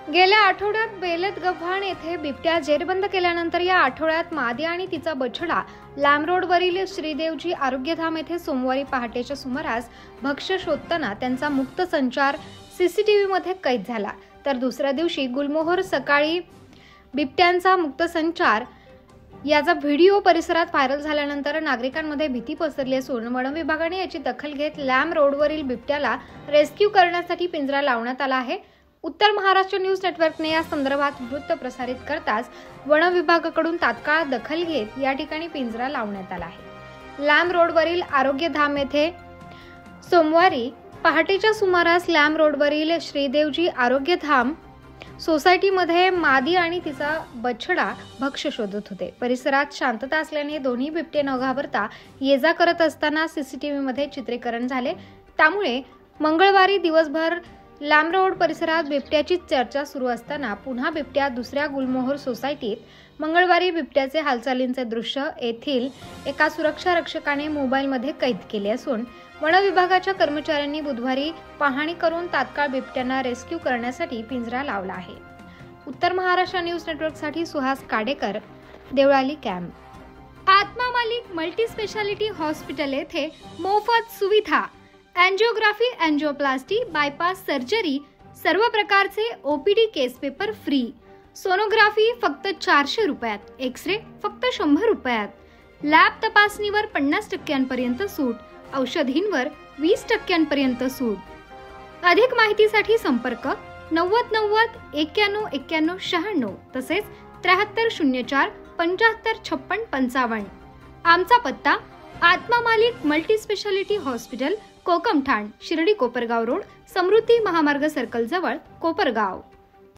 गेल्या आठवड्यात बेलदगव्हाण येथे बिबट्या जेरबंद केल्यानंतर या आठवड्यात मादी आणि तिचा बछडा लॅम रोडवरील श्रीदेवजी आरोग्यधाम येथे सोमवारी पहाटेच्या सुमारास भक्ष्य शोधताना त्यांचा मुक्त संचार सीसीटीव्हीमध्ये कैद झाला। तर दुसऱ्या दिवशी गुलमोहर सकाळी बिबट्यांचा मुक्त संचार याचा व्हिडिओ परिसरात व्हायरल झाल्यानंतर नागरिकांमध्ये भीती पसरली असून वन विभागाने याची दखल घेत लॅम रोडवरील बिबट्याला रेस्क्यू करण्यासाठी पिंजरा लावण्यात आला आहे। उत्तर महाराष्ट्र न्यूज नेटवर्कने या संदर्भात वृत्त प्रसारित करताच वन विभागाकडून तात्काळ दखल घेत या ठिकाणी पिंजरा लावण्यात आला आहे। लॅम रोडवरील आरोग्यधाम येथे सोमवारी पहाटेच्या सुमारास लॅम रोडवरील श्रीदेवजी आरोग्यधाम सोसायटीमध्ये मादी आणि तिचा बछडा भक्ष्य शोधत होते। परिसरात शांतता असल्याने दोन्ही बिबटे न घाबरता ये-जा करत असताना सीसीटीव्हीमध्ये चित्रीकरण झाले। त्यामुळे मंगळवारी दिवसभर लॅम रोड परिसरात बिबट्याची चर्चा सुरू असताना पुन्हा बिबट्या दुसऱ्या गुलमोहर सोसायटीत मंगळवारी बिबट्याचे हालचालींचे दृश्य येथील एका सुरक्षा रक्षकाने मोबाईलमध्ये कैद केले असून वन विभागाच्या कर्मचाऱ्यांनी बुधवारी पाहणी करून तात्काळ बिबट्यांना रेस्क्यू करण्यासाठी पिंजरा लावला आहे। उत्तर महाराष्ट्र न्यूज नेटवर्कसाठी सुहास काडेकर, देवळाली कॅम्प। आत्मा मालिक मल्टी स्पेशालिटी हॉस्पिटल येथे मोफत सुविधा एंजियोग्राफी, एंजियोप्लास्टी, बायपास सर्जरी, सर्व प्रकारचे ओपीडी केस पेपर फ्री, सोनोग्राफी फक्त 400 रुपयात, एक्सरे फक्त 100 रुपयात, लॅब तपासणीवर 50% सूट, औषधींवर 20% सूट। अधिक माहितीसाठी संपर्क 90 90 91 91 96 तसेच 7304 75 56 55। आमचा पत्ता आत्मा मालिक multi speciality hospital, Kokamthan, Shirdi Kopargaon road, Samruddhi Mahamarg circle जवळ, कोपरगाव।